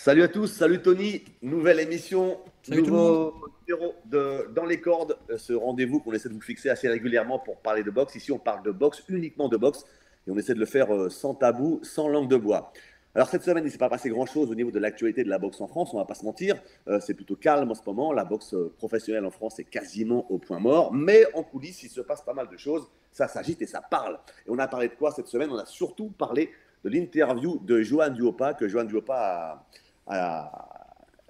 Salut à tous, salut Tony, nouvelle émission, Salut tout le monde. nouveau numéro de Dans les cordes, ce rendez-vous qu'on essaie de vous fixer assez régulièrement pour parler de boxe. Ici on parle de boxe, uniquement de boxe, et on essaie de le faire sans tabou, sans langue de bois. Alors cette semaine il ne s'est pas passé grand-chose au niveau de l'actualité de la boxe en France, on ne va pas se mentir, c'est plutôt calme en ce moment, la boxe professionnelle en France est quasiment au point mort, mais en coulisses il se passe pas mal de choses, ça s'agite et ça parle. Et on a parlé de quoi cette semaine? On a surtout parlé de l'interview de Johan Duopa, que Johan Duopa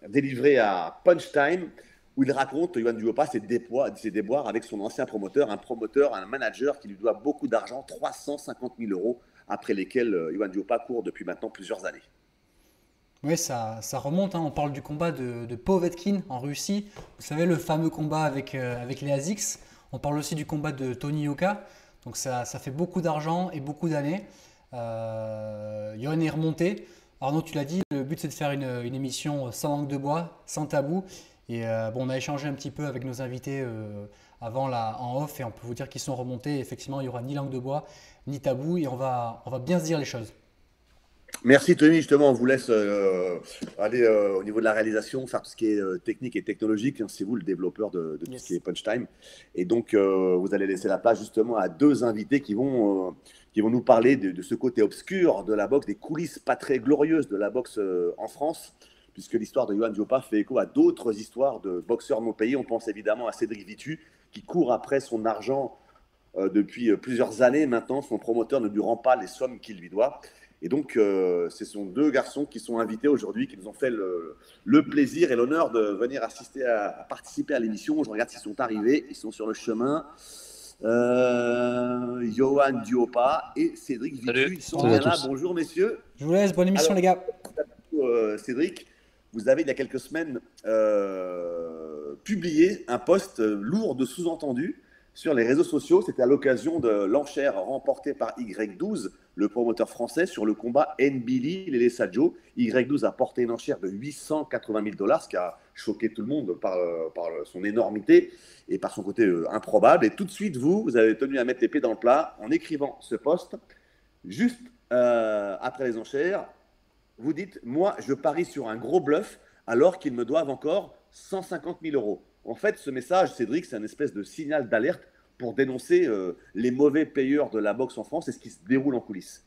délivré à Punch Time, où il raconte, Yohan Duopa, ses déboires avec son ancien promoteur, un manager qui lui doit beaucoup d'argent, 350 000 euros, après lesquels Yohan Duopa court depuis maintenant plusieurs années. Oui, ça remonte, hein. On parle du combat de Povetkin en Russie. Vous savez, le fameux combat avec les ASICS. On parle aussi du combat de Tony Yoka. Donc ça fait beaucoup d'argent et beaucoup d'années. Johan est remonté. Arnaud, tu l'as dit, le but c'est de faire une émission sans langue de bois, sans tabou. Et bon, on a échangé un petit peu avec nos invités avant en off et on peut vous dire qu'ils sont remontés. Effectivement, il n'y aura ni langue de bois, ni tabou et on va bien se dire les choses. Merci Tony, justement, on vous laisse aller au niveau de la réalisation, faire tout ce qui est technique et technologique. Hein, c'est vous le développeur de tout ce qui Yes. est Punch Time. Et donc, vous allez laisser la place justement à deux invités qui vont nous parler de ce côté obscur de la boxe, des coulisses pas très glorieuses de la boxe en France, puisque l'histoire de Yohan Diopa fait écho à d'autres histoires de boxeurs de mon pays. On pense évidemment à Cédric Vitu, qui court après son argent depuis plusieurs années maintenant. Son promoteur ne lui rend pas les sommes qu'il lui doit. Et donc, ce sont deux garçons qui sont invités aujourd'hui, qui nous ont fait le plaisir et l'honneur de venir à participer à l'émission. Je regarde s'ils sont arrivés, ils sont sur le chemin. Johan Duopa et Cédric Vitu, Salut. ils sont Salut à bien là. tous. Bonjour messieurs. Je vous laisse, bonne émission Alors, les gars. Cédric, vous avez il y a quelques semaines publié un post lourd de sous-entendus sur les réseaux sociaux. C'était à l'occasion de l'enchère remportée par Y12, le promoteur français, sur le combat Nbili Lele Sadio. Y12 a porté une enchère de 880 000 dollars, ce qui a choqué tout le monde par son énormité et par son côté improbable. Et tout de suite, vous avez tenu à mettre les pieds dans le plat en écrivant ce post juste après les enchères. Vous dites, moi, je parie sur un gros bluff alors qu'ils me doivent encore 150 000 euros. En fait, ce message, Cédric, c'est un espèce de signal d'alerte pour dénoncer les mauvais payeurs de la boxe en France et ce qui se déroule en coulisses.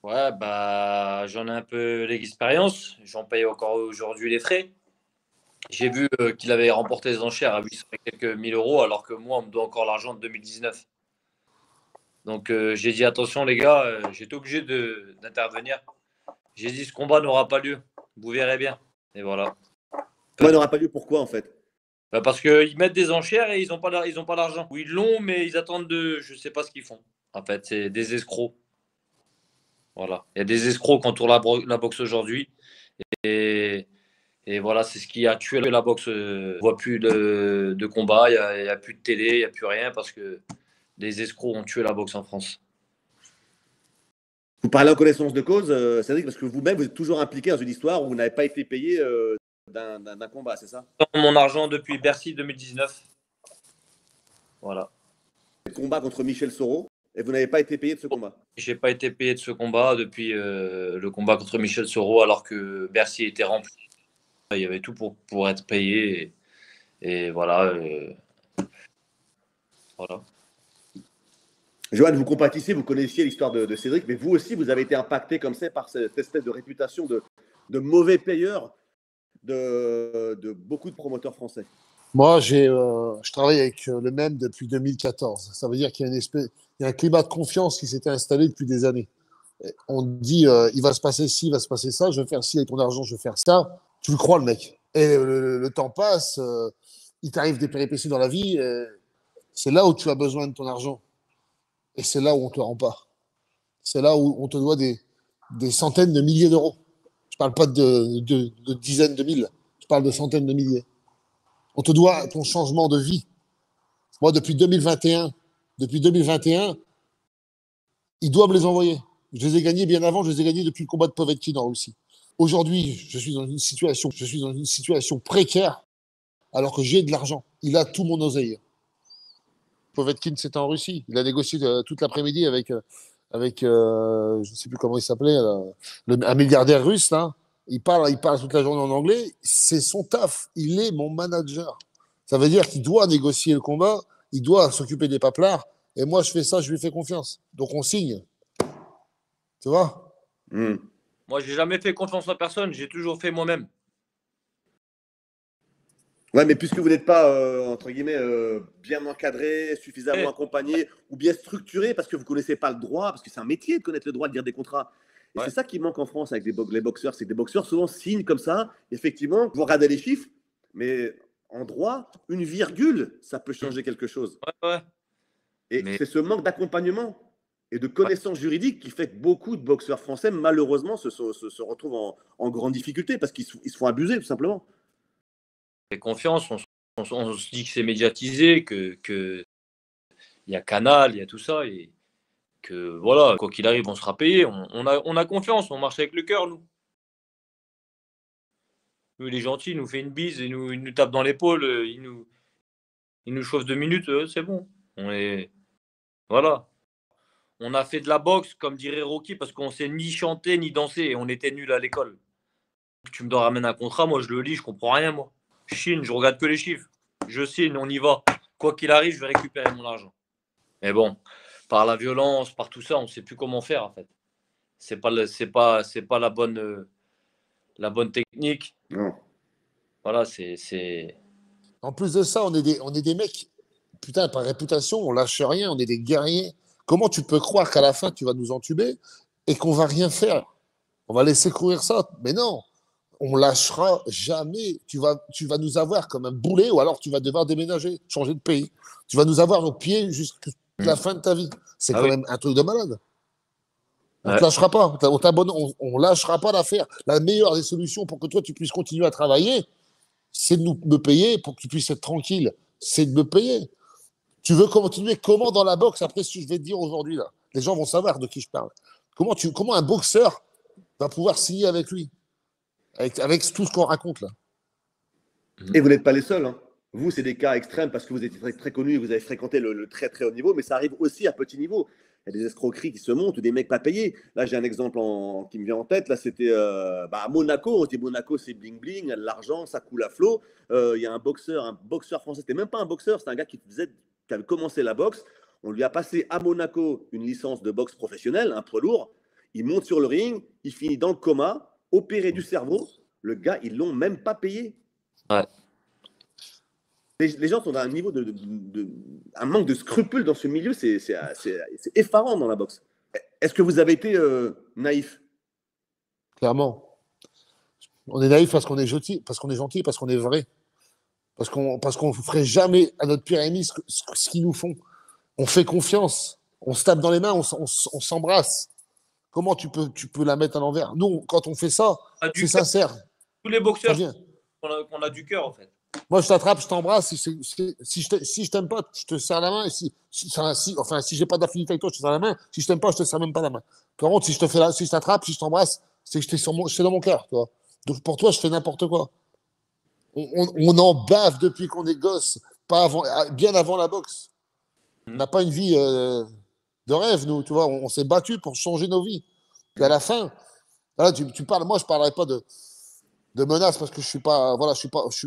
Ouais, bah, j'en ai un peu l'expérience. J'en paye encore aujourd'hui les frais. J'ai vu qu'il avait remporté les enchères à 800 et quelques mille euros, alors que moi, on me doit encore l'argent de 2019. Donc, j'ai dit attention, les gars, j'étais obligé d'intervenir. J'ai dit ce combat n'aura pas lieu. Vous verrez bien. Et voilà. Moi, il n'aura pas lieu. Pourquoi, en fait? Bah, parce qu'ils mettent des enchères et ils n'ont pas l'argent. Ou ils l'ont, mais ils attendent de. Je ne sais pas ce qu'ils font. En fait, c'est des escrocs. Voilà. Il y a des escrocs qui entourent la boxe aujourd'hui. Et, et voilà, c'est ce qui a tué la boxe. On ne voit plus de combat, il n'y a plus de télé, il n'y a plus rien parce que des escrocs ont tué la boxe en France. Vous parlez en connaissance de cause, Cédric, parce que vous-même, vous êtes toujours impliqué dans une histoire où vous n'avez pas été payé d'un combat, c'est ça? Mon argent depuis Bercy 2019. Voilà. Le combat contre Michel Soro, et vous n'avez pas été payé de ce combat. Je n'ai pas été payé de ce combat depuis le combat contre Michel Soro, alors que Bercy était rempli. Il y avait tout pour être payé. Et voilà. Voilà. Johan, vous compatissez, vous connaissiez l'histoire de Cédric, mais vous aussi, vous avez été impacté comme ça par cette espèce de réputation de mauvais payeur de beaucoup de promoteurs français. Moi, je travaille avec le même depuis 2014. Ça veut dire qu'il y a il y a un climat de confiance qui s'était installé depuis des années. On dit, il va se passer ci, il va se passer ça, je vais faire ci avec ton argent, je vais faire ça. Tu le crois, le mec. Et le temps passe, il t'arrive des péripéties dans la vie. C'est là où tu as besoin de ton argent. Et c'est là où on ne te rend pas. C'est là où on te doit des centaines de milliers d'euros. Je ne parle pas de dizaines de mille. Je parle de centaines de milliers. On te doit ton changement de vie. Moi, depuis 2021, ils doivent me les envoyer. Je les ai gagnés bien avant, je les ai gagnés depuis le combat de Povetkin en Russie. Aujourd'hui, je suis dans une situation précaire alors que j'ai de l'argent. Il a tout mon oseille. Povetkin, c'était en Russie. Il a négocié toute l'après-midi avec je ne sais plus comment il s'appelait, un milliardaire russe, là. il parle toute la journée en anglais. C'est son taf. Il est mon manager. Ça veut dire qu'il doit négocier le combat, il doit s'occuper des paplards. Et moi, je fais ça, je lui fais confiance. Donc, on signe. Tu vois? Moi, j'ai jamais fait confiance en personne. J'ai toujours fait moi-même. Ouais, mais puisque vous n'êtes pas, entre guillemets, bien encadré, suffisamment accompagné ou bien structuré, parce que vous ne connaissez pas le droit, parce que c'est un métier de connaître le droit, de lire des contrats. Et c'est ça qui manque en France avec les boxeurs, c'est que les boxeurs souvent signent comme ça. Effectivement, vous regardez les chiffres, mais en droit, une virgule, ça peut changer quelque chose. Ouais. Et c'est ce manque d'accompagnement et de connaissances juridiques qui fait que beaucoup de boxeurs français, malheureusement, se retrouvent en grande difficulté parce qu'ils se font abuser, tout simplement. Fait confiance, on se dit que c'est médiatisé, que il y a Canal, il y a tout ça, et que voilà, quoi qu'il arrive, on sera payé. On a confiance, on marche avec le cœur, nous. Nous, il est gentil, il nous fait une bise, il nous tape dans l'épaule, il nous chauffe 2 minutes, c'est bon. Voilà. On a fait de la boxe, comme dirait Rocky, parce qu'on sait ni chanter ni danser, et on était nuls à l'école. Tu me ramènes un contrat, moi je le lis, je comprends rien, moi. Je signe, je regarde que les chiffres. Je signe, on y va. Quoi qu'il arrive, je vais récupérer mon argent. Mais bon, par la violence, par tout ça, on ne sait plus comment faire en fait. C'est pas la bonne technique. Non. Voilà, c'est. En plus de ça, on est des mecs, putain, par réputation, on lâche rien, on est des guerriers. Comment tu peux croire qu'à la fin, tu vas nous entuber et qu'on va rien faire? On va laisser courir ça? Mais non, on lâchera jamais. Tu vas nous avoir comme un boulet ou alors tu vas devoir déménager, changer de pays. Tu vas nous avoir au pied jusqu'à la fin de ta vie. C'est quand même un truc de malade. On ne te lâchera pas. On lâchera pas l'affaire. La meilleure des solutions pour que toi, tu puisses continuer à travailler, c'est de me payer pour que tu puisses être tranquille. C'est de me payer. Tu veux continuer comment dans la boxe après ce que je vais te dire aujourd'hui là? Les gens vont savoir de qui je parle. Comment un boxeur va pouvoir signer avec lui? Avec tout ce qu'on raconte là. Et vous n'êtes pas les seuls. Hein. Vous, c'est des cas extrêmes parce que vous êtes très, très connu et vous avez fréquenté le très très haut niveau, mais ça arrive aussi à petit niveau. Il y a des escroqueries qui se montent ou des mecs pas payés. Là, j'ai un exemple qui me vient en tête. Là, c'était à Monaco. On dit Monaco, c'est bling bling, il y a de l'argent, ça coule à flot. Il y a un boxeur français. C'était même pas un boxeur, c'était un gars qui avait commencé la boxe. On lui a passé à Monaco une licence de boxe professionnelle, un poids lourd. Il monte sur le ring, il finit dans le coma, opéré du cerveau. Le gars, ils l'ont même pas payé. Ouais. Les gens sont à un niveau un manque de scrupules dans ce milieu, c'est effarant dans la boxe. Est-ce que vous avez été naïf? Clairement. On est naïf parce qu'on est gentil, parce qu'on est vrai. Parce qu'on ne ferait jamais à notre pire ennemi ce qu'ils nous font. On fait confiance. On se tape dans les mains, on s'embrasse. Comment tu peux la mettre à l'envers? Nous, quand on fait ça, c'est sincère. Tous les boxeurs, qu'on a du cœur en fait. Moi, je t'attrape, je t'embrasse. Si je t'aime pas, je te serre la main. Et si j'ai pas d'affinité avec toi, je te serre la main. Si je t'aime pas, je te serre même pas la main. Par contre, si je t'attrape, si je t'embrasse, c'est que je suis dans mon cœur. Tu vois. Donc pour toi, je fais n'importe quoi. On en bave depuis qu'on est gosse, bien avant la boxe. On n'a pas une vie de rêve, nous. Tu vois, on s'est battu pour changer nos vies. Et à la fin, voilà, tu parles. Moi, je parlerai pas de menaces parce que je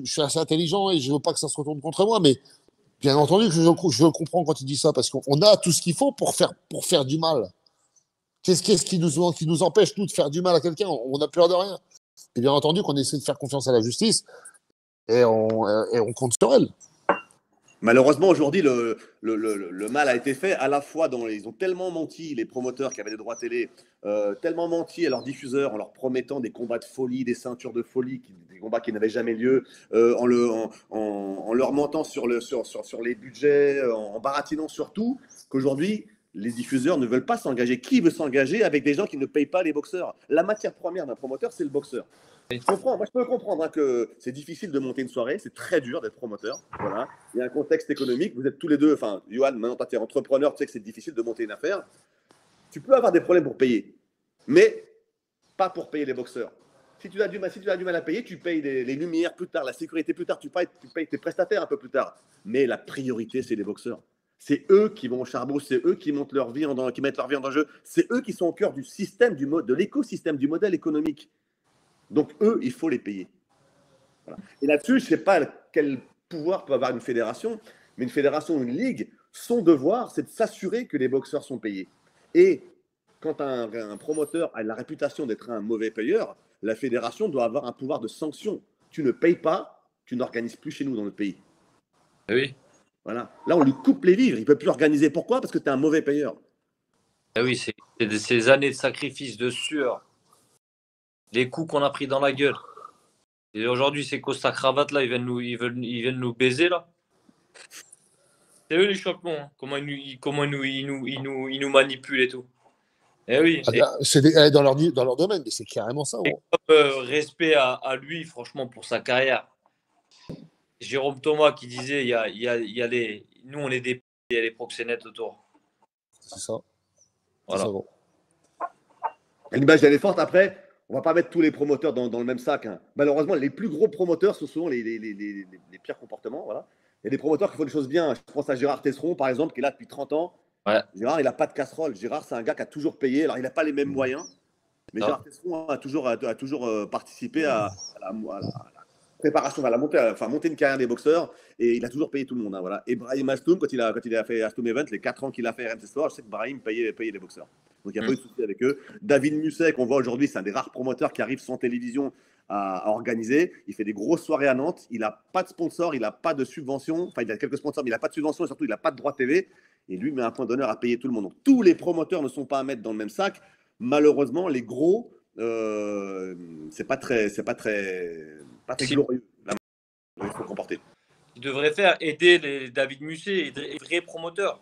suis assez intelligent et je veux pas que ça se retourne contre moi, mais bien entendu que je comprends quand il dit ça parce qu'on a tout ce qu'il faut pour faire du mal. Qu'est-ce qui nous empêche nous de faire du mal à quelqu'un? On n'a peur de rien. Et bien entendu qu'on essaie de faire confiance à la justice et on compte sur elle. Malheureusement, aujourd'hui, le mal a été fait à la fois ils ont tellement menti, les promoteurs qui avaient des droits télé, tellement menti à leurs diffuseurs en leur promettant des combats de folie, des ceintures de folie, des combats qui n'avaient jamais lieu, en leur mentant sur les budgets, en baratinant sur tout, qu'aujourd'hui, les diffuseurs ne veulent pas s'engager. Qui veut s'engager avec des gens qui ne payent pas les boxeurs? La matière première d'un promoteur, c'est le boxeur. Moi, je peux comprendre que c'est difficile de monter une soirée, c'est très dur d'être promoteur. Voilà. Il y a un contexte économique, vous êtes tous les deux, enfin, Johan, maintenant tu es entrepreneur, tu sais que c'est difficile de monter une affaire. Tu peux avoir des problèmes pour payer, mais pas pour payer les boxeurs. Si tu as du mal à payer, tu payes les lumières plus tard, la sécurité plus tard, tu payes tes prestataires un peu plus tard. Mais la priorité, c'est les boxeurs. C'est eux qui vont au charbon, c'est eux qui mettent leur vie en jeu, c'est eux qui sont au cœur du système, de l'écosystème, du modèle économique. Donc, eux, il faut les payer. Voilà. Et là-dessus, je ne sais pas quel pouvoir peut avoir une fédération, mais une fédération ou une ligue, son devoir, c'est de s'assurer que les boxeurs sont payés. Et quand un promoteur a la réputation d'être un mauvais payeur, la fédération doit avoir un pouvoir de sanction. Tu ne payes pas, tu n'organises plus chez nous dans le pays. Oui. Voilà. Là, on lui coupe les vivres. Il ne peut plus organiser. Pourquoi? Parce que tu es un mauvais payeur. Oui, c'est ces années de sacrifice, de sueur, les coups qu'on a pris dans la gueule. Et aujourd'hui, c'est Costa Cravate, là, ils viennent nous baiser, là. C'est eux les champions, hein. Comment ils nous manipulent et tout. Eh oui. C'est dans leur domaine, mais c'est carrément ça. Et respect à lui, franchement, pour sa carrière. Jérôme Thomas qui disait il y a les, nous, on est des il y a les proxénètes autour. C'est ça. Voilà. C'est ça, bon. L'image, elle est forte. Après, on ne va pas mettre tous les promoteurs dans le même sac. Hein. Malheureusement, les plus gros promoteurs sont souvent les pires comportements. Voilà. Il y a des promoteurs qui font des choses bien. Je pense à Gérard Tesseron, par exemple, qui est là depuis 30 ans. Ouais. Gérard, il n'a pas de casserole. Gérard, c'est un gars qui a toujours payé. Alors, il n'a pas les mêmes moyens. Mais Gérard Tesseron a toujours participé à la préparation, à la montée, monter une carrière des boxeurs. Et il a toujours payé tout le monde. Hein, voilà. Et Brahim Astoum, quand il a fait Astoum Event, les 4 ans qu'il a fait RMC Sport, je sais que Brahim payait les boxeurs. Donc, il n'y a pas eu de souci avec eux. David Musset, qu'on voit aujourd'hui, c'est un des rares promoteurs qui arrive sans télévision à organiser. Il fait des grosses soirées à Nantes. Il n'a pas de sponsor, il n'a pas de subvention. Enfin, il a quelques sponsors, mais il n'a pas de subvention et surtout, il n'a pas de droit TV. Et lui met un point d'honneur à payer tout le monde. Donc, tous les promoteurs ne sont pas à mettre dans le même sac. Malheureusement, les gros, c'est pas très glorieux. Il faut comporter. Il devrait faire aider les David Musset, les vrais promoteurs.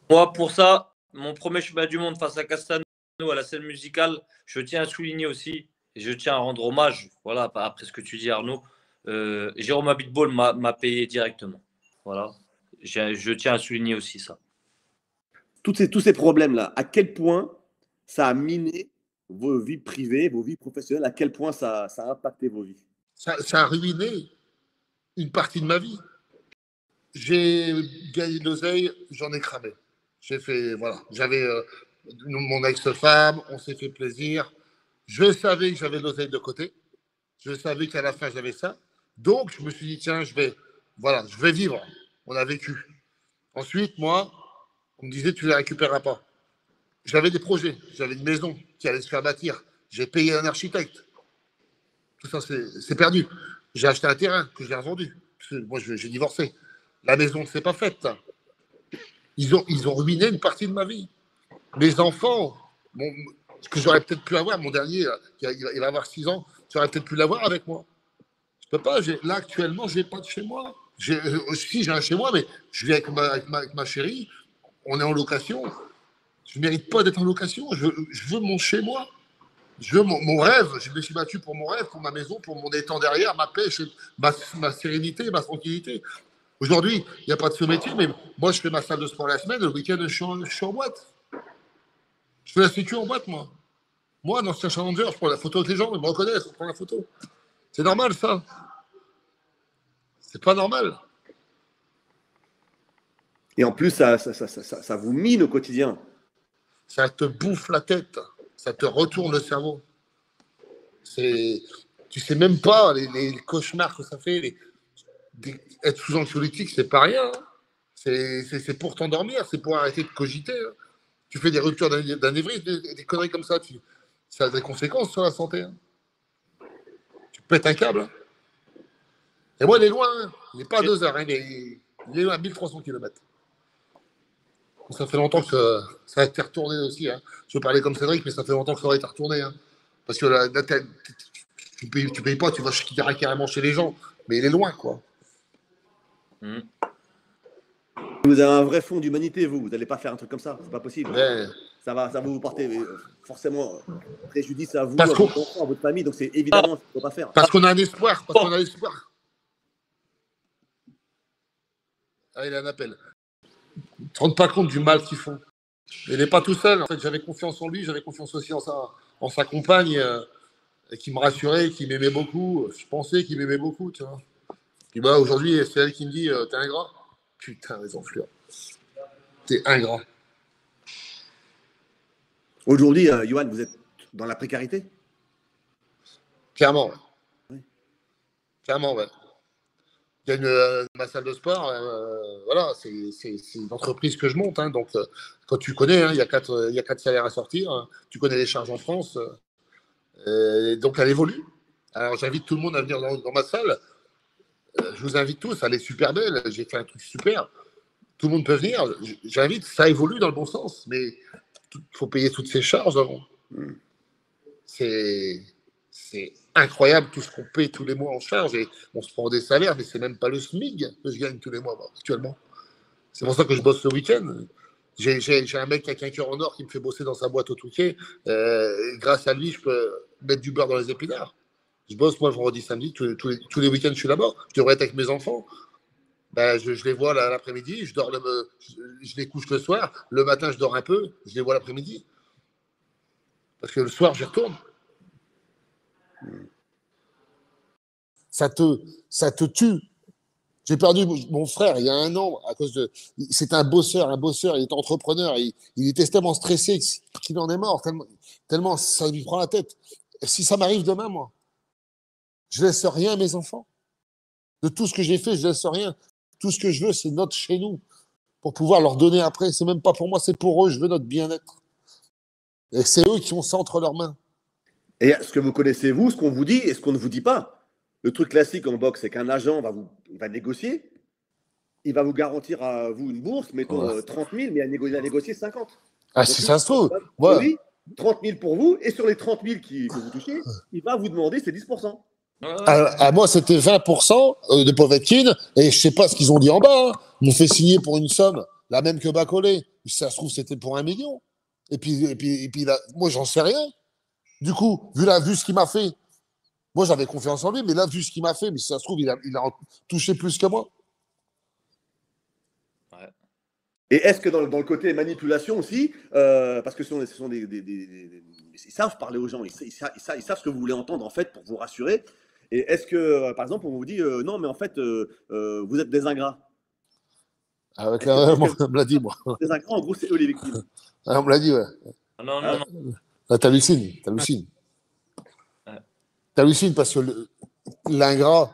Moi, pour ça, mon premier championnat du monde face à Castano à la scène musicale, je tiens à souligner aussi, et je tiens à rendre hommage, voilà, après ce que tu dis Arnaud, Jérôme Abitbol m'a payé directement. Voilà, je tiens à souligner aussi ça. Tous ces problèmes-là, à quel point ça a miné vos vies privées, vos vies professionnelles, à quel point ça a impacté vos vies? Ça a ruiné une partie de ma vie. J'ai gagné de l'oseille, j'en ai cramé. J'ai fait, voilà, j'avais mon ex-femme, on s'est fait plaisir. Je savais que j'avais de l'oseille de côté. Je savais qu'à la fin, j'avais ça. Donc, je me suis dit, tiens, je vais vivre. On a vécu. Ensuite, moi, on me disait, tu ne les récupéreras pas. J'avais des projets. J'avais une maison qui allait se faire bâtir. J'ai payé un architecte. Tout ça, c'est perdu. J'ai acheté un terrain que j'ai revendu. Parce que moi, j'ai divorcé. La maison ne s'est pas faite. Ils ont ruiné une partie de ma vie. Mes enfants, ce que j'aurais peut-être pu avoir, mon dernier, il va avoir 6 ans, j'aurais peut-être pu l'avoir avec moi. Je peux pas. Là, actuellement, je n'ai pas de chez moi. Si, j'ai un chez moi, mais je vis avec ma chérie. On est en location. Je ne mérite pas d'être en location. Je veux mon chez moi. Je veux mon rêve. Je me suis battu pour mon rêve, pour ma maison, pour mon étang derrière, ma paix, ma sérénité, ma tranquillité. Aujourd'hui, il n'y a pas de ce métier, mais moi, je fais ma salle de sport la semaine. Le week-end, je suis en boîte. Je fais la sécu en boîte, moi. Moi, un ancien challenger, je prends la photo avec les gens, ils me reconnaissent, je prends la photo. C'est normal, ça. C'est pas normal. Et en plus, ça vous mine au quotidien. Ça te bouffe la tête. Ça te retourne le cerveau. Tu sais même pas les cauchemars que ça fait. Être sous anxiolytique, c'est pas rien. Hein. C'est pour t'endormir, c'est pour arrêter de cogiter. Hein. Tu fais des ruptures d'anévrisme, des conneries comme ça. Ça a des conséquences sur la santé. Hein. Tu pètes un câble. Hein. Et moi, il est loin. Hein. Il n'est pas à 2 heures. Hein. Il est loin à 1300 km. Ça fait longtemps que ça a été retourné aussi. Hein. Je veux parler comme Cédric, mais ça fait longtemps que ça aurait été retourné. Hein. Parce que là, tu payes pas, tu vas carrément chez les gens. Mais il est loin, quoi. Vous avez un vrai fond d'humanité, vous n'allez pas faire un truc comme ça, c'est pas possible. Mais... Ça va vous porter forcément préjudice à vous, à vos enfants, à votre famille, donc c'est évidemment ce qu'il ne faut pas faire. Parce qu'on a un espoir, Ah, il a un appel. Ils ne se rendent pas compte du mal qu'ils font. Il n'est pas tout seul. En fait, j'avais confiance en lui, j'avais confiance aussi en sa compagne, qui me rassurait, qui m'aimait beaucoup. Je pensais qu'il m'aimait beaucoup, tu vois. Puis bah, aujourd'hui, c'est elle qui me dit, t'es ingrat. Putain, les enflures. T'es ingrat. Aujourd'hui, Yohan, vous êtes dans la précarité? Clairement, ouais. Oui. Clairement, ouais. Il y a ma salle de sport, voilà, c'est une entreprise que je monte. Hein, donc, quand tu connais, hein, il y a quatre salaires à sortir. Hein, tu connais les charges en France. Donc, elle évolue. Alors, j'invite tout le monde à venir dans ma salle. Je vous invite tous. Elle est super belle. J'ai fait un truc super. Tout le monde peut venir. J'invite. Ça évolue dans le bon sens. Mais il faut payer toutes ces charges avant. C'est incroyable tout ce qu'on paye tous les mois en charge. Et on se prend des salaires, mais c'est même pas le SMIC que je gagne tous les mois moi, actuellement. C'est pour ça que je bosse le week-end. J'ai un mec avec un cœur en or qui me fait bosser dans sa boîte au Touquet. Grâce à lui, je peux mettre du beurre dans les épinards. Je bosse, moi, vendredi, samedi, tous les week-ends, je suis là-bas. Je devrais être avec mes enfants. Ben, je les vois l'après-midi, je les couche le soir. Le matin, je dors un peu, je les vois l'après-midi. Parce que le soir, j'y retourne. Ça te tue. J'ai perdu mon frère il y a 1 an à cause de. C'est un bosseur, il est entrepreneur. Il était tellement stressé qu'il en est mort, tellement ça lui prend la tête. Et si ça m'arrive demain, moi, je laisse rien à mes enfants. De tout ce que j'ai fait, je laisse rien. Tout ce que je veux, c'est notre chez nous pour pouvoir leur donner après. C'est même pas pour moi, c'est pour eux. Je veux notre bien-être. Et c'est eux qui ont ça entre leurs mains. Et ce que vous connaissez, vous, ce qu'on vous dit et ce qu'on ne vous dit pas. Le truc classique en boxe, c'est qu'un agent va négocier. Il va vous garantir à vous une bourse, mettons 30 000, mais il a négocié 50. Ah, Donc, si ça se trouve, ouais. oui, 30 000 pour vous, et sur les 30 000 que vous touchez, il va vous demander c'est 10%. À moi, c'était 20% de Povetkin, et je sais pas ce qu'ils ont dit en bas. Hein. Ils m'ont fait signer pour une somme, la même que Bacolé. Si ça se trouve, c'était pour 1 million. Et puis là, moi, j'en sais rien. Du coup, vu ce qu'il m'a fait, moi, j'avais confiance en lui, mais là, vu ce qu'il m'a fait, mais si ça se trouve, il a touché plus que moi. Ouais. Et est-ce que dans le côté manipulation aussi, parce que ce sont ils savent parler aux gens, ils savent ce que vous voulez entendre en fait pour vous rassurer. Et est-ce que, par exemple, on vous dit non, mais en fait, vous êtes des ingrats. On me l'a dit, moi. Les ingrats, en gros, c'est eux les victimes. On me l'a dit, ouais. Non. Là, t'hallucines. T'hallucines parce que l'ingrat,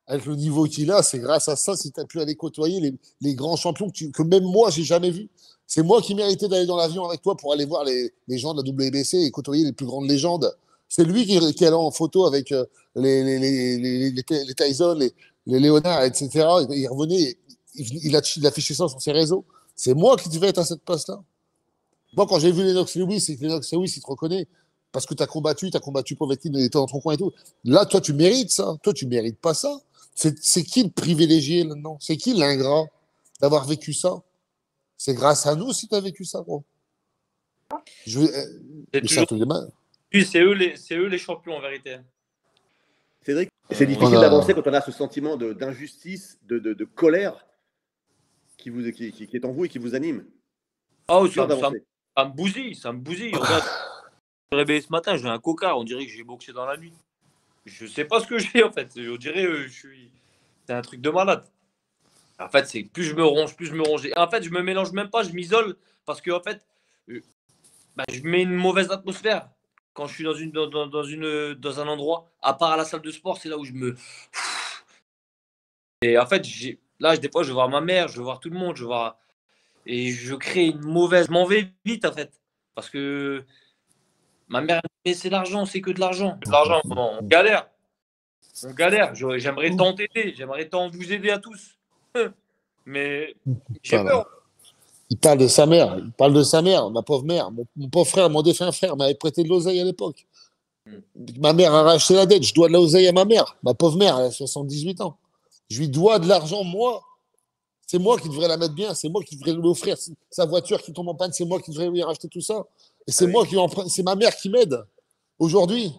avec le niveau qu'il a, c'est grâce à ça si tu as pu aller côtoyer les grands champions que même moi, j'ai jamais vus. C'est moi qui méritais d'aller dans l'avion avec toi pour aller voir les gens de la WBC et côtoyer les plus grandes légendes. C'est lui qui est allé en photo avec les Tyson, les Léonard, etc. Il revenait, il affichait ça sur ses réseaux. C'est moi qui devais être à cette place-là. Moi, quand j'ai vu Lennox Lewis, c'est que Lennox Lewis, il te reconnaît parce que tu as combattu Povetkin, il était dans ton coin et tout. Là, toi, tu mérites ça. Toi, tu mérites pas ça. C'est qui le privilégié là-dedans? C'est qui l'ingrat d'avoir vécu ça? C'est grâce à nous si tu as vécu ça, gros. C'est eux les champions en vérité. Cédric, c'est difficile d'avancer quand on a ce sentiment d'injustice, de colère qui est en vous et qui vous anime. Oh, ça me bousille. Regarde, je me réveillé ce matin, j'ai un coca, on dirait que j'ai boxé dans la nuit. Je sais pas ce que j'ai en fait. On dirait c'est un truc de malade. En fait, c'est plus je me ronge. Et en fait, je me mélange même pas, je m'isole parce que en fait, je mets une mauvaise atmosphère quand je suis dans un endroit. À part à la salle de sport, c'est là où je me. Et en fait, des fois, je vais voir ma mère, je vais voir tout le monde, et je crée une mauvaise. Je m'en vais vite en fait parce que ma mère me dit c'est l'argent, c'est que de l'argent. L'argent, on galère. J'aimerais tant t'aider, j'aimerais tant vous aider à tous. Mais j'ai peur. Il parle de sa mère, ma pauvre mère. Mon pauvre frère, mon défunt frère, m'avait prêté de l'oseille à l'époque. Ma mère a racheté la dette, je dois de l'oseille à ma mère. Ma pauvre mère, elle a 78 ans. Je lui dois de l'argent, moi. C'est moi qui devrais la mettre bien, c'est moi qui devrais lui offrir sa voiture qui tombe en panne, c'est moi qui devrais lui racheter tout ça. Et c'est moi qui c'est ma mère qui m'aide aujourd'hui.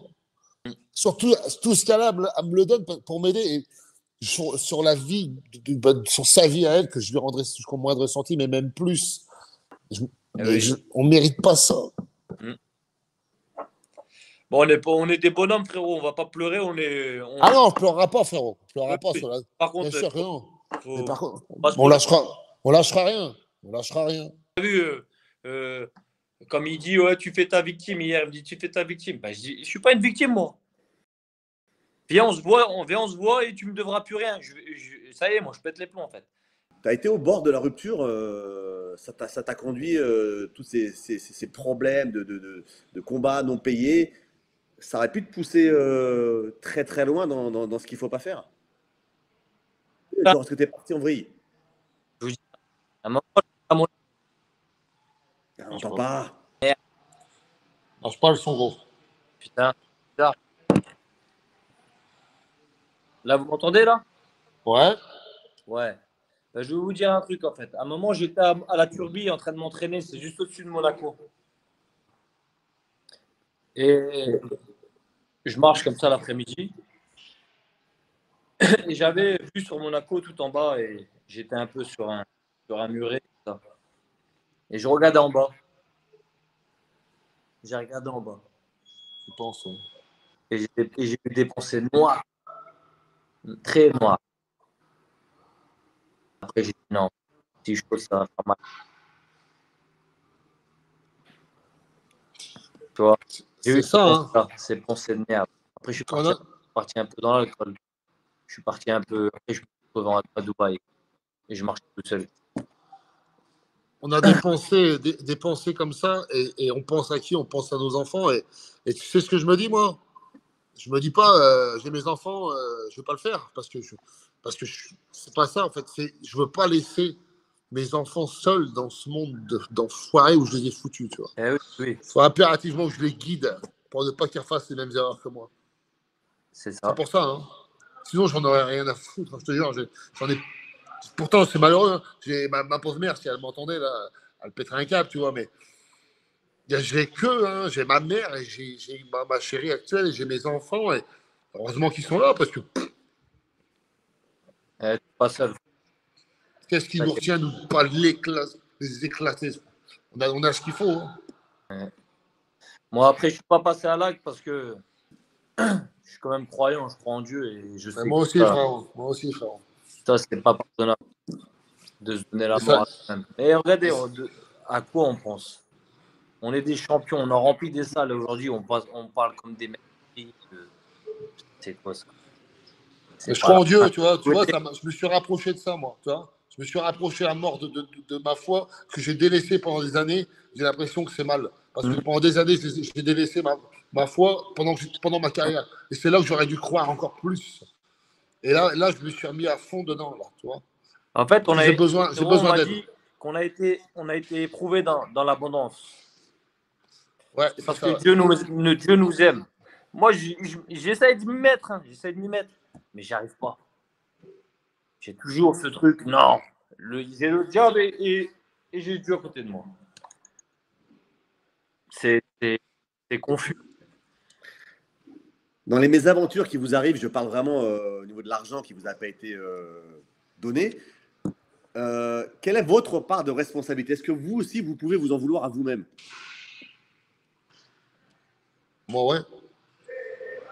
Surtout, tout ce qu'elle a, elle me le donne pour m'aider. Et sur la vie, sur sa vie à elle, que je lui rendrai jusqu'au moindre ressenti, mais même plus. On ne mérite pas ça. Bon, on est des bonhommes, frérot, on va pas pleurer. Ah non, on ne pleurera pas, frérot. On pleurera pas. Par contre, bien sûr que non. Par contre, on lâchera rien. On lâchera rien. Tu as vu, comme il dit, ouais, tu fais ta victime hier, il me dit, tu fais ta victime. Je dis, je suis pas une victime, moi. viens, on se voit et tu me devras plus rien. Ça y est, moi, je pète les plombs, en fait. Tu as été au bord de la rupture, ça t'a conduit, tous ces problèmes de combats non payés, ça aurait pu te pousser très très loin dans ce qu'il ne faut pas faire. Genre, est-ce que tu es parti en vrille? Je vous dis, à un moment, à mon- Ah, on n'entend pas. Merde, Lâche pas le son, gros. putain, bizarre. Là, vous m'entendez, là? Ouais. Ouais. Je vais vous dire un truc, en fait. À un moment, j'étais à la Turbie en train de m'entraîner. C'est juste au-dessus de Monaco. Et je marche comme ça l'après-midi. Et j'avais vue sur Monaco tout en bas. Et j'étais un peu sur un muret. Ça. Et je regardais en bas. J'ai regardé en bas. Je pense. Et j'ai eu des pensées noires. Très noires. Après, j'ai dit non. Si je pose ça va faire mal. Tu vois, j'ai eu C'est ça, hein. ces pensées de merde. Après, je suis Quand on a- parti un peu dans l'alcool. Je suis parti un peu. Après, je me suis retrouvé à Dubaï. Et je marchais tout seul. On a des pensées comme ça, et on pense à qui? On pense à nos enfants. Et tu sais ce que je me dis, moi? Je me dis pas, j'ai mes enfants, je vais pas le faire c'est pas ça en fait. Je veux pas laisser mes enfants seuls dans ce monde d'enfoirés où je les ai foutus, tu vois. Eh oui, oui, Il faut impérativement que je les guide pour ne pas qu'ils fassent les mêmes erreurs que moi. c'est C'est ça. pour ça, hein. Sinon, j'en aurais rien à foutre, hein, je te jure. J'en ai... Pourtant, c'est malheureux, hein. Ma pauvre mère, si elle m'entendait, là, elle pèterait un câble, tu vois, mais j'ai hein, j'ai ma mère et j'ai ma chérie actuelle et j'ai mes enfants. Et heureusement qu'ils sont là parce que T'es pas seul. qu'est-ce qui nous retient, nous, pas les éclater? On a ce qu'il faut, hein. Ouais. Moi, après, je suis pas passé à l'acte parce que je suis quand même croyant, je crois en Dieu et je sais Moi que aussi, frérot. Moi aussi, frérot. ça, c'est pas pardonnable de se donner la Et ça, mort à soi-même. Et regardez, à quoi on pense? On est des champions, on a rempli des salles aujourd'hui, on parle comme des mecs. C'est quoi ça? mais C'est je pas crois la en Dieu, fin. tu vois, je me suis rapproché de ça, moi, tu vois. Je me suis rapproché à mort de ma foi que j'ai délaissé pendant des années. J'ai l'impression que c'est mal. Parce que pendant des années, j'ai délaissé ma foi pendant ma carrière. Et c'est là que j'aurais dû croire encore plus. Et là, je me suis remis à fond dedans, là, tu vois. En fait, J'ai on besoin m'a d'aide. dit on a été éprouvé dans l'abondance. Ouais, C'est c'est parce que ça. Dieu nous aime. Moi, j'essaie de m'y mettre, hein, j'essaie de m'y mettre, mais j'y arrive pas. J'ai toujours ce truc, non, j'ai le diable et j'ai Dieu à côté de moi. C'est confus. Dans les mésaventures qui vous arrivent, je parle vraiment au niveau de l'argent qui vous a pas été donné. Quelle est votre part de responsabilité? Est-ce que vous aussi, vous pouvez vous en vouloir à vous-même? Moi, ouais.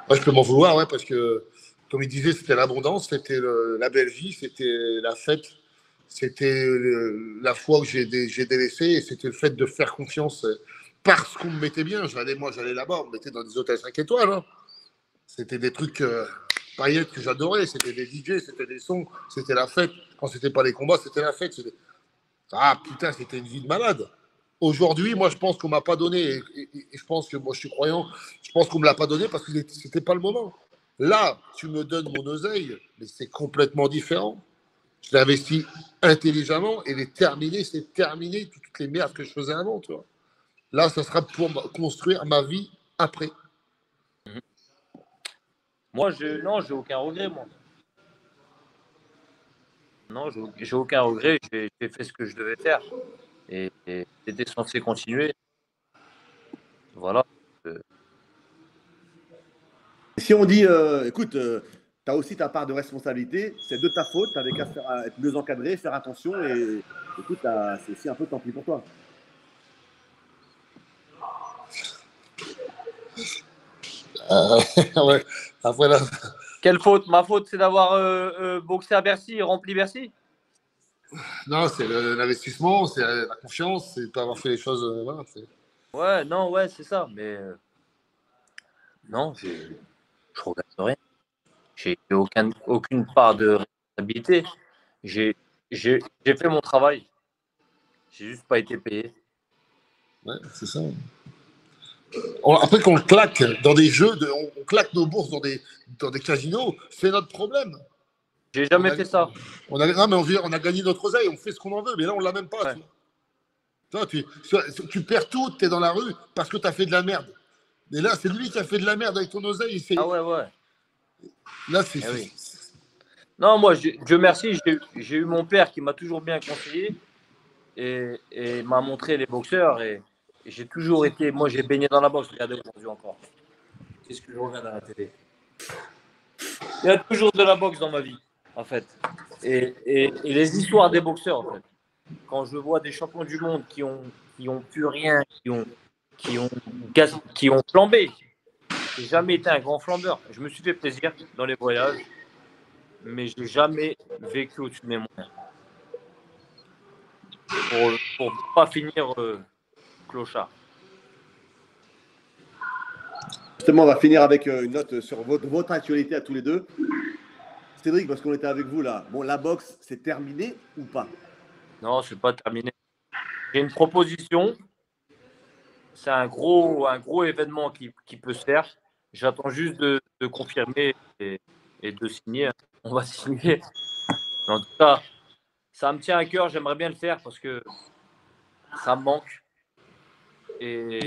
Moi, je peux m'en vouloir, ouais, parce que, comme il disait, c'était l'abondance, c'était la belle vie, c'était la fête, c'était la foi que j'ai délaissée, et c'était le fait de faire confiance parce qu'on me mettait bien. J'allais là-bas, on me mettait dans des hôtels 5 étoiles, hein. C'était des trucs paillettes que j'adorais, c'était des DJ, c'était des sons, c'était la fête. Quand c'était pas les combats, c'était la fête. Ah putain, c'était une vie de malade. Aujourd'hui, moi, je pense qu'on m'a pas donné, et je pense que moi, je suis croyant, je pense qu'on me l'a pas donné parce que c'était pas le moment. Là, tu me donnes mon oseille, mais c'est complètement différent. Je l'ai investi intelligemment et c'est terminé toutes les merdes que je faisais avant, tu vois. Là, ça sera pour construire ma vie après. Moi, non, j'ai aucun regret, moi. Non, j'ai aucun regret. J'ai fait ce que je devais faire. Et j'étais censé continuer. Voilà. Si on dit, écoute, tu as aussi ta part de responsabilité, c'est de ta faute, tu n'avais qu'à être mieux encadré, faire attention, et écoute, c'est aussi un peu tant pis pour toi. Ouais. Après, là, Quelle faute? Ma faute, c'est d'avoir boxé à Bercy et rempli Bercy? non, c'est l'investissement, c'est la confiance, c'est de pas avoir fait les choses. Voilà, Ouais, non, ouais, c'est ça. Mais non, je regrette rien. J'ai aucune part de responsabilité. J'ai fait mon travail. J'ai juste pas été payé. Ouais, c'est ça. Après qu'on claque dans des jeux, on claque nos bourses dans des casinos, c'est notre problème. J'ai jamais fait ça. Non, mais on a gagné notre oseille, on fait ce qu'on en veut, mais là, on l'a même pas. Ouais. Tu perds tout, tu es dans la rue parce que tu as fait de la merde. Et là, c'est lui qui a fait de la merde avec ton oseille. Ah ouais. Là, c'est. Oui. Non, moi, Dieu merci, j'ai eu mon père qui m'a toujours bien conseillé et m'a montré les boxeurs. Et j'ai toujours été. Moi, j'ai baigné dans la boxe, regardez aujourd'hui encore. C'est ce que je regarde à la télé. Il y a toujours de la boxe dans ma vie, en fait. Et les histoires des boxeurs, en fait. Quand je vois des champions du monde qui ont plus rien, qui ont flambé. J'ai jamais été un grand flambeur. Je me suis fait plaisir dans les voyages, mais je n'ai jamais vécu au-dessus de mes moyens. Pour ne pas finir clochard. Justement, on va finir avec une note sur votre actualité à tous les deux. Cédric, parce qu'on était avec vous là, bon, la boxe, c'est terminé ou pas? Non, c'est pas terminé. J'ai une proposition. C'est un gros événement qui peut se faire. J'attends juste de confirmer et de signer. On va signer. En tout cas, ça me tient à cœur. J'aimerais bien le faire parce que ça me manque. Et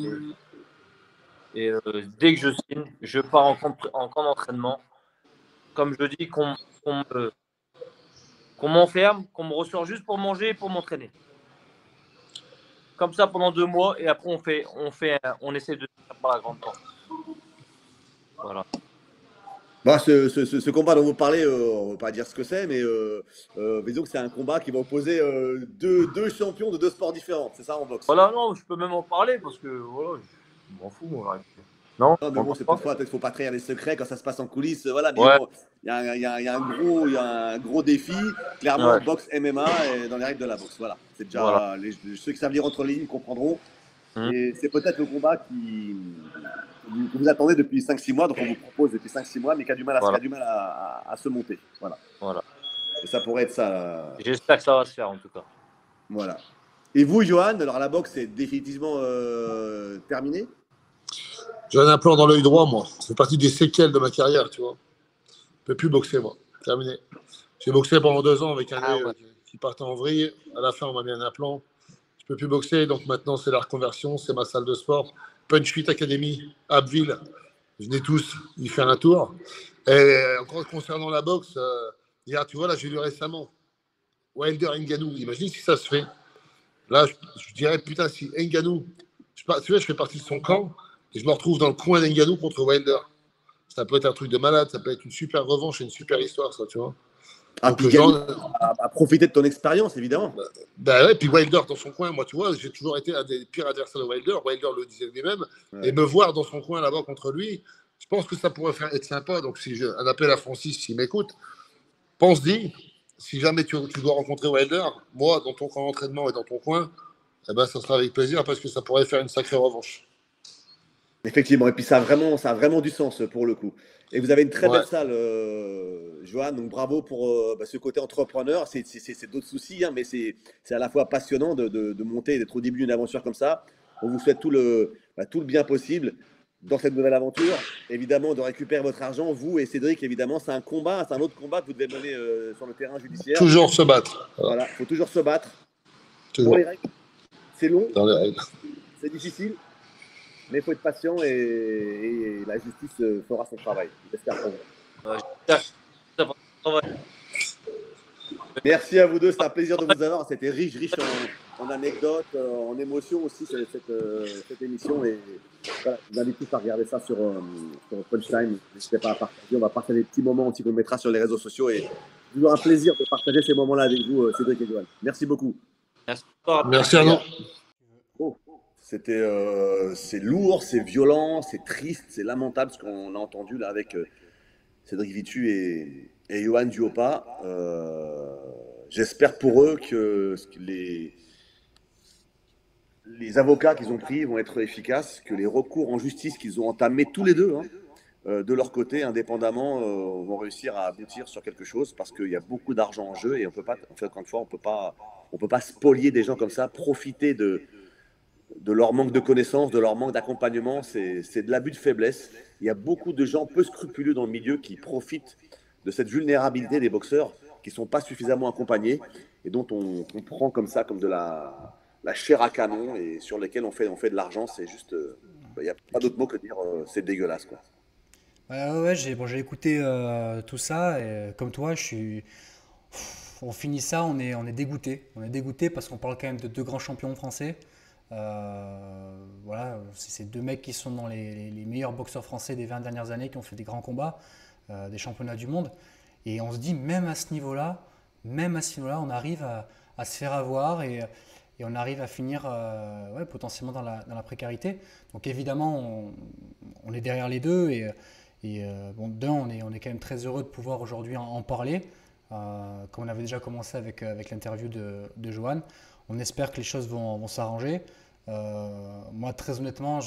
dès que je signe, je pars en camp d'entraînement. Comme je dis, qu'on m'enferme, qu'on me ressort juste pour manger et pour m'entraîner. Comme ça pendant 2 mois et après on essaie de faire par la grande porte. Voilà. Bah, ce combat dont vous parlez, on ne va pas dire ce que c'est, mais disons que c'est un combat qui va opposer deux champions de 2 sports différents. C'est ça en boxe? Voilà, non, je peux même en parler parce que voilà, je m'en fous. Moi. Non, mais bon, c'est toutefois, peut-être qu'il ne faut pas trahir les secrets quand ça se passe en coulisses. Voilà, mais ouais. bon, il y a un gros défi, clairement, Ouais. boxe MMA et dans les règles de la boxe. Voilà, c'est déjà Voilà. ceux qui savent lire entre les lignes comprendront. Mmh. Et c'est peut-être le combat que vous attendez depuis 5-6 mois, donc on vous propose depuis 5-6 mois, mais qui a du mal à se monter. Voilà. Et ça pourrait être ça. J'espère que ça va se faire en tout cas. Voilà. Et vous, Johan, alors la boxe est définitivement terminée? J'ai un implant dans l'œil droit, moi. Ça fait partie des séquelles de ma carrière, tu vois. Je ne peux plus boxer, moi. Terminé. J'ai boxé pendant 2 ans avec un œil qui partait en vrille. À la fin, on m'a mis un implant. Je ne peux plus boxer, donc maintenant, c'est la reconversion, c'est ma salle de sport. Punch Fit Academy, Abbeville. Venez tous y faire un tour. Et encore concernant la boxe, hier, tu vois, là, j'ai lu récemment Wilder Ngannou. Imagine si ça se fait. Là, je dirais, putain, si Ngannou, tu vois, je fais partie de son camp. Et je me retrouve dans le coin d'Ngannou contre Wilder. Ça peut être un truc de malade, ça peut être une super revanche et une super histoire, ça, tu vois. Donc, à profiter de ton expérience, évidemment. Ouais, puis Wilder dans son coin, moi, tu vois, j'ai toujours été un des pires adversaires de Wilder. Wilder le disait lui-même. Ouais. Et me voir dans son coin là-bas contre lui, je pense que ça pourrait être sympa. Donc, un appel à Francis, s'il m'écoute, pense-y, si jamais tu dois rencontrer Wilder, moi, dans ton camp d'entraînement et dans ton coin, eh ben, ça sera avec plaisir parce que ça pourrait faire une sacrée revanche. Effectivement, et puis ça a vraiment du sens pour le coup. Et vous avez une très belle salle, Johan, donc bravo pour ce côté entrepreneur. C'est d'autres soucis, hein, mais c'est à la fois passionnant de monter, d'être au début d'une aventure comme ça. On vous souhaite tout le bien possible dans cette nouvelle aventure. Évidemment, de récupérer votre argent, vous et Cédric, évidemment, c'est un autre combat que vous devez mener sur le terrain judiciaire. Toujours se battre. Voilà, il faut toujours se battre. Toujours. Pour les règles, c'est long, dans les règles. C'est difficile. Mais il faut être patient et la justice fera son travail. J'espère pour vous. Merci à vous deux, c'était un plaisir de vous avoir. C'était riche en anecdotes, en émotions aussi, cette émission. Et voilà, je vous invite tous à regarder ça sur Punchtime. N'hésitez pas à partager. On va partager des petits moments aussi qu'on mettra sur les réseaux sociaux. Et c'est toujours un plaisir de partager ces moments-là avec vous, Cédric et Johan. Merci beaucoup. Merci à nous. Oh. C'est lourd, c'est violent, c'est triste, c'est lamentable ce qu'on a entendu là avec Cédric Vitu et Johan Duhaupas. J'espère pour eux que les avocats qu'ils ont pris vont être efficaces, que les recours en justice qu'ils ont entamés tous les deux de leur côté, indépendamment, vont réussir à aboutir sur quelque chose parce qu'il y a beaucoup d'argent en jeu et on peut pas, en fait, encore une fois, on peut pas spolier des gens comme ça, profiter de leur manque de connaissances, de leur manque d'accompagnement. C'est de l'abus de faiblesse. Il y a beaucoup de gens peu scrupuleux dans le milieu qui profitent de cette vulnérabilité des boxeurs qui ne sont pas suffisamment accompagnés et dont on prend comme ça, comme de la chair à canon et sur lesquels on fait de l'argent. C'est juste, il n'y a pas d'autre mot que de dire c'est dégueulasse, quoi. Ouais, j'ai écouté tout ça et comme toi, on finit ça, on est dégoûté. On est dégoûté parce qu'on parle quand même de deux grands champions français. Voilà, c'est deux mecs qui sont dans les meilleurs boxeurs français des 20 dernières années, qui ont fait des grands combats, des championnats du monde. Et on se dit, même à ce niveau-là, on arrive à se faire avoir et on arrive à finir potentiellement dans la précarité. Donc évidemment, on est derrière les deux bon, on est quand même très heureux de pouvoir aujourd'hui en parler, comme on avait déjà commencé avec l'interview de Johan. On espère que les choses vont s'arranger. Moi, très honnêtement,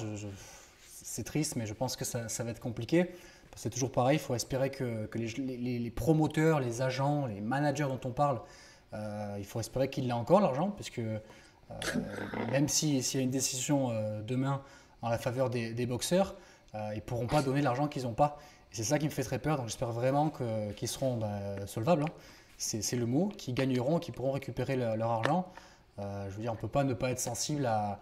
c'est triste, mais je pense que ça va être compliqué. C'est toujours pareil, il faut espérer que les promoteurs, les agents, les managers dont on parle, il faut espérer qu'il ait encore l'argent, parce que même s'il y a une décision demain en la faveur des boxeurs, ils ne pourront pas donner l'argent qu'ils n'ont pas. Et c'est ça qui me fait très peur, donc j'espère vraiment qu'ils seront solvables, hein. C'est le mot, qu'ils gagneront, qu'ils pourront récupérer leur argent. Je veux dire, on ne peut pas ne pas être sensible à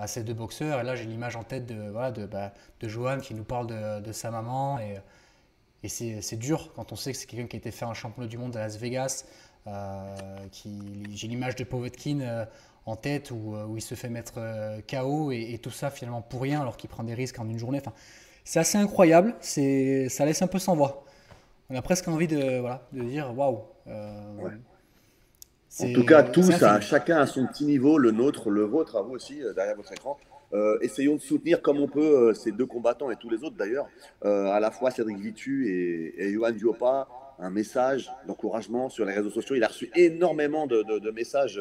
ces deux boxeurs. Et là, j'ai l'image en tête de Johan qui nous parle de sa maman. Et c'est dur quand on sait que c'est quelqu'un qui a été fait un championnat du monde à Las Vegas. J'ai l'image de Povetkin en tête où il se fait mettre KO et tout ça finalement pour rien alors qu'il prend des risques en une journée. Enfin, c'est assez incroyable. Ça laisse un peu sans voix. On a presque envie de dire waouh. Ouais. En tout cas, c'est chacun à son petit niveau, le nôtre, le vôtre, à vous aussi, derrière votre écran. Essayons de soutenir comme on peut ces deux combattants et tous les autres d'ailleurs, à la fois Cédric Vitu et Yohan Duopa, un message d'encouragement sur les réseaux sociaux. Il a reçu énormément de messages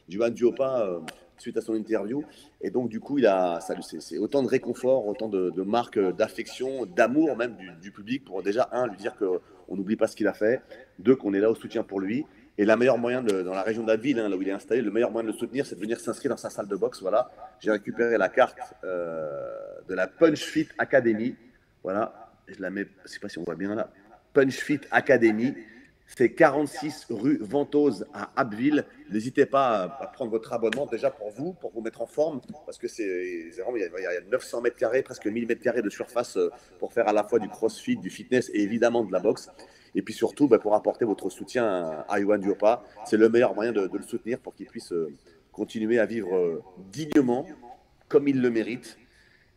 Yohan Duopa suite à son interview. Et donc, du coup, c'est autant de réconfort, autant de marques d'affection, d'amour même du public pour déjà, lui dire qu'on n'oublie pas ce qu'il a fait, deux, qu'on est là au soutien pour lui. Et la meilleure moyen, dans la région d'Abbeville, là où il est installé, le meilleur moyen de le soutenir, c'est de venir s'inscrire dans sa salle de boxe. Voilà. J'ai récupéré la carte de la Punch Fit Academy. Voilà. Je la mets, je ne sais pas si on voit bien là. Punch Fit Academy. C'est 46 rue Ventose à Abbeville. N'hésitez pas à prendre votre abonnement déjà pour vous mettre en forme, parce que vraiment, il y a 900 mètres carrés, presque 1000 mètres carrés de surface pour faire à la fois du crossfit, du fitness et évidemment de la boxe. Et puis surtout, pour apporter votre soutien à Yohan Duopa. C'est le meilleur moyen de le soutenir pour qu'il puisse continuer à vivre dignement, comme il le mérite,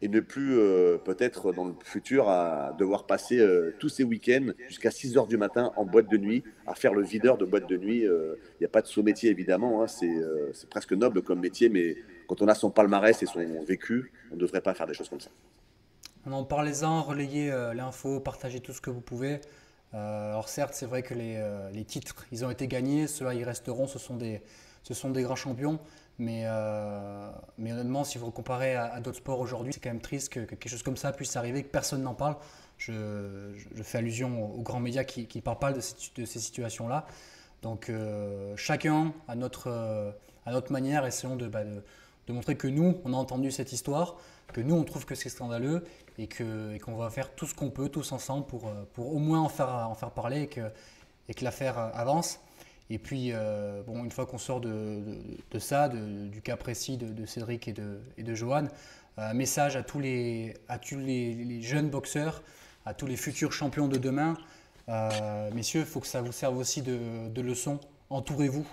et ne plus peut-être dans le futur à devoir passer tous ses week-ends jusqu'à 6 heures du matin en boîte de nuit, à faire le videur de boîte de nuit. Il n'y a pas de sous-métier évidemment, hein, c'est presque noble comme métier, mais quand on a son palmarès et son vécu, on ne devrait pas faire des choses comme ça. En parlez-en, relayez l'info, partagez tout ce que vous pouvez. Alors certes, c'est vrai que les titres, ils ont été gagnés, ceux-là, ils resteront, ce sont des grands champions. Mais honnêtement, si vous comparez à d'autres sports aujourd'hui, c'est quand même triste que quelque chose comme ça puisse arriver, que personne n'en parle. Je fais allusion aux grands médias qui ne parlent pas de ces situations-là. Donc chacun à notre manière, essayons de montrer que nous, on a entendu cette histoire, que nous, on trouve que c'est scandaleux et qu'on va faire tout ce qu'on peut, tous ensemble, pour au moins en faire parler et que l'affaire avance. Et puis, une fois qu'on sort de ça, du cas précis de Cédric et de Johan, un message à tous les jeunes boxeurs, à tous les futurs champions de demain. Messieurs, il faut que ça vous serve aussi de leçon. Entourez-vous.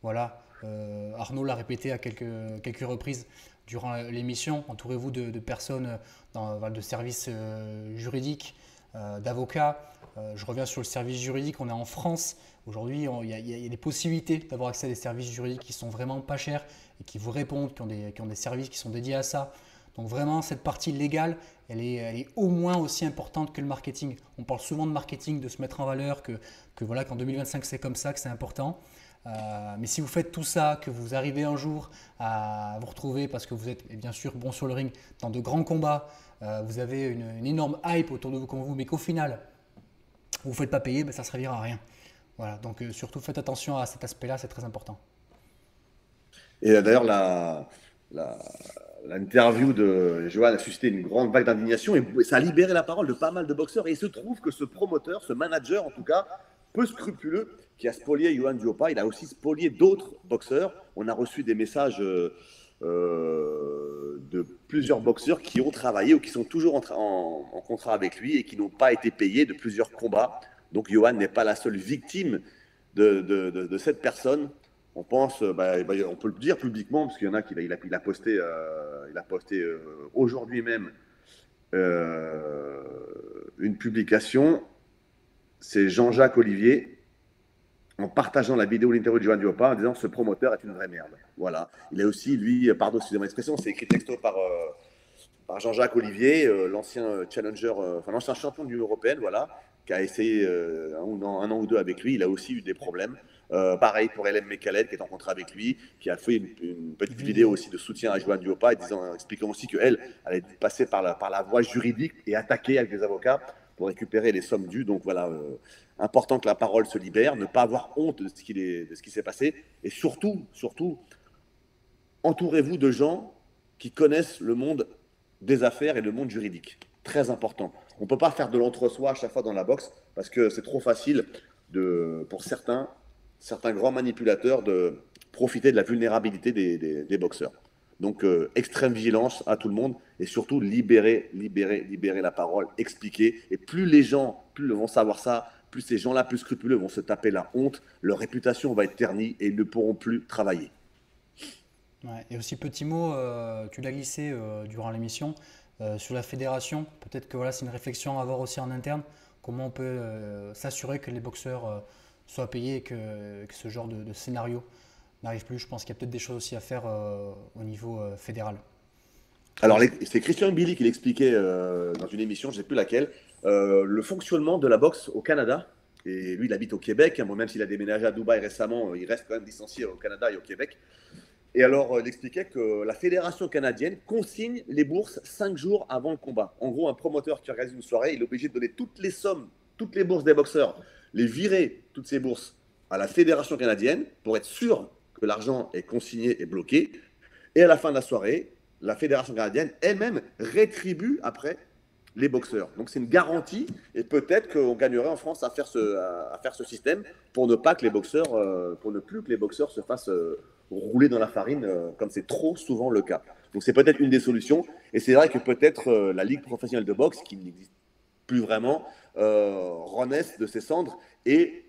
Voilà. Arnaud l'a répété à quelques reprises durant l'émission. Entourez-vous de personnes de services juridiques, d'avocats. Je reviens sur le service juridique. On est en France. Aujourd'hui, il y a des possibilités d'avoir accès à des services juridiques qui sont vraiment pas chers et qui vous répondent, qui ont des services qui sont dédiés à ça. Donc vraiment, cette partie légale, elle est au moins aussi importante que le marketing. On parle souvent de marketing, de se mettre en valeur, que voilà, qu'en 2025 c'est comme ça, que c'est important. Mais si vous faites tout ça, que vous arrivez un jour à vous retrouver, parce que vous êtes bien sûr bon sur le ring, dans de grands combats, vous avez une énorme hype autour de vous comme vous, mais qu'au final, vous ne vous faites pas payer, ben, ça ne servira à rien. Voilà, donc surtout faites attention à cet aspect-là, c'est très important. Et d'ailleurs, la- l'interview de Johan a suscité une grande vague d'indignation et ça a libéré la parole de pas mal de boxeurs. Et il se trouve que ce promoteur, ce manager en tout cas, peu scrupuleux, qui a spolié Johan Duhaupas, il a aussi spolié d'autres boxeurs. On a reçu des messages de plusieurs boxeurs qui ont travaillé ou qui sont toujours en contrat avec lui et qui n'ont pas été payés de plusieurs combats. Donc Johan n'est pas la seule victime de cette personne. On pense, on peut le dire publiquement, parce qu'il y en a qui il a posté, aujourd'hui même une publication. C'est Jean-Jacques Olivier en partageant la vidéo de l'interview de Johan Duhaupas en disant ce promoteur est une vraie merde. Voilà. Il a aussi, lui, pardon, excusez-moi l'expression, c'est écrit texto par Jean-Jacques Olivier, l'ancien challenger, l'ancien champion de l'Union européenne, voilà, qui a essayé un an ou deux avec lui. Il a aussi eu des problèmes. Pareil pour Hélène Mécaled, qui est en contrat avec lui, qui a fait une petite vidéo aussi de soutien à Johan Duhaupas, expliquant aussi qu'elle allait passer par la voie juridique et attaquer avec des avocats pour récupérer les sommes dues. Donc voilà, important que la parole se libère, ne pas avoir honte de ce qui s'est passé, et surtout, entourez-vous de gens qui connaissent le monde des affaires et le monde juridique. Très important. On ne peut pas faire de l'entre-soi à chaque fois dans la boxe, parce que c'est trop facile pour certains grands manipulateurs de profiter de la vulnérabilité des boxeurs. Donc, extrême vigilance à tout le monde et surtout libérer la parole, expliquer. Et plus les gens vont savoir ça, plus ces gens-là, plus scrupuleux, vont se taper la honte, leur réputation va être ternie et ils ne pourront plus travailler. Ouais, et aussi, petit mot, tu l'as glissé durant l'émission, sur la fédération. Peut-être que voilà, c'est une réflexion à avoir aussi en interne. Comment on peut s'assurer que les boxeurs soient payés et que ce genre de scénario n'arrive plus. Je pense qu'il y a peut-être des choses aussi à faire au niveau fédéral. Alors, c'est Christian Billy qui l'expliquait dans une émission, je ne sais plus laquelle, le fonctionnement de la boxe au Canada. Et lui, il habite au Québec. Bon, même s'il a déménagé à Dubaï récemment, il reste quand même licencié au Canada et au Québec. Et alors, il expliquait que la fédération canadienne consigne les bourses 5 jours avant le combat. En gros, un promoteur qui organise une soirée, il est obligé de donner toutes les sommes, toutes les bourses des boxeurs, les virer, toutes ces bourses, à la fédération canadienne pour être sûr que l'argent est consigné et bloqué. Et à la fin de la soirée, la fédération canadienne elle-même rétribue après les boxeurs. Donc c'est une garantie et peut-être qu'on gagnerait en France à faire ce système pour ne plus que les boxeurs se fassent rouler dans la farine comme c'est trop souvent le cas. Donc c'est peut-être une des solutions et c'est vrai que peut-être la Ligue professionnelle de boxe qui n'existe plus vraiment renaisse de ses cendres et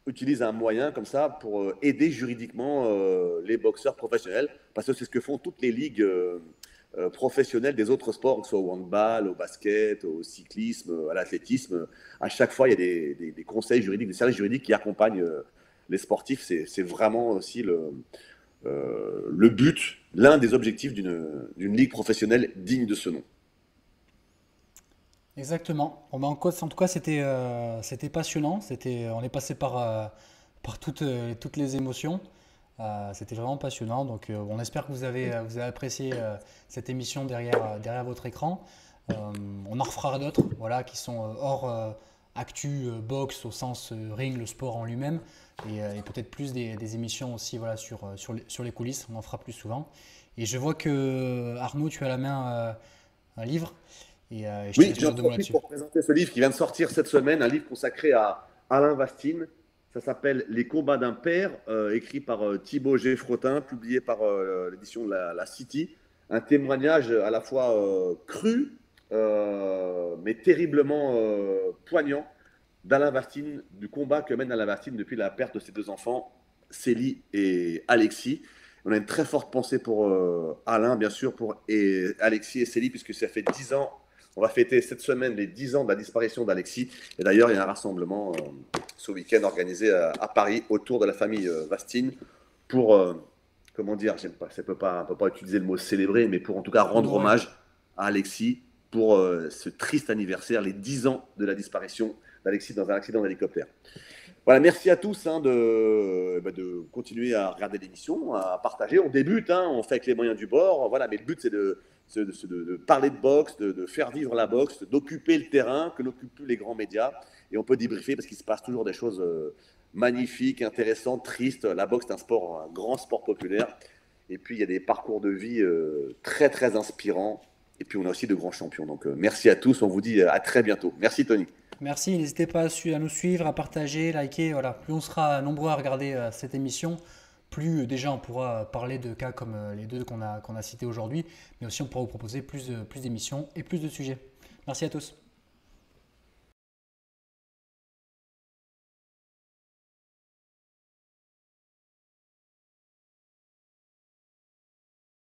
utilise un moyen comme ça pour aider juridiquement les boxeurs professionnels, parce que c'est ce que font toutes les ligues professionnelles des autres sports, que ce soit au handball, au basket, au cyclisme, à l'athlétisme. À chaque fois, il y a des conseils juridiques, des services juridiques qui accompagnent les sportifs. C'est vraiment aussi le but, l'un des objectifs d'une ligue professionnelle digne de ce nom. Exactement. Bon, ben, en tout cas, c'était passionnant. On est passé par toutes les émotions. C'était vraiment passionnant. Donc, on espère que vous avez apprécié cette émission derrière votre écran. On en refera d'autres, voilà, qui sont hors actu boxe au sens ring, le sport en lui-même, et peut-être plus des émissions aussi, voilà, sur les coulisses. On en fera plus souvent. Et je vois que Arnaud, tu as à la main un livre. Et je te Oui, laisse j'en dire deux mots profite là-dessus. pour présenter ce livre qui vient de sortir cette semaine, un livre consacré à Alain Vastine. Ça s'appelle Les combats d'un père, écrit par Thibaut Geffrotin, publié par l'édition de la City. Un témoignage à la fois cru, mais terriblement poignant d'Alain Vastine, du combat que mène Alain Vastine depuis la perte de ses deux enfants, Célie et Alexis. On a une très forte pensée pour Alain, bien sûr, pour Alexis et Célie, puisque ça fait 10 ans. On va fêter cette semaine les 10 ans de la disparition d'Alexis. Et d'ailleurs, il y a un rassemblement ce week-end organisé à Paris autour de la famille Vastine pour, comment dire, j'aime pas, on peut pas utiliser le mot célébrer, mais pour en tout cas rendre Honoré. hommage à Alexis, pour ce triste anniversaire, les 10 ans de la disparition d'Alexis dans un accident d'hélicoptère. Voilà, merci à tous de continuer à regarder l'émission, à partager. On débute, on fait avec les moyens du bord, voilà, mais le but c'est de parler de boxe, de faire vivre la boxe, d'occuper le terrain que n'occupent plus les grands médias. Et on peut débriefer parce qu'il se passe toujours des choses magnifiques, intéressantes, tristes. La boxe est un grand sport populaire. Et puis il y a des parcours de vie très très inspirants. Et puis on a aussi de grands champions. Donc merci à tous, on vous dit à très bientôt. Merci Tony. Merci, n'hésitez pas à nous suivre, à partager, liker. Voilà. Plus on sera nombreux à regarder cette émission, plus déjà on pourra parler de cas comme les deux qu'on a cités aujourd'hui, mais aussi on pourra vous proposer plus d'émissions et plus de sujets. Merci à tous.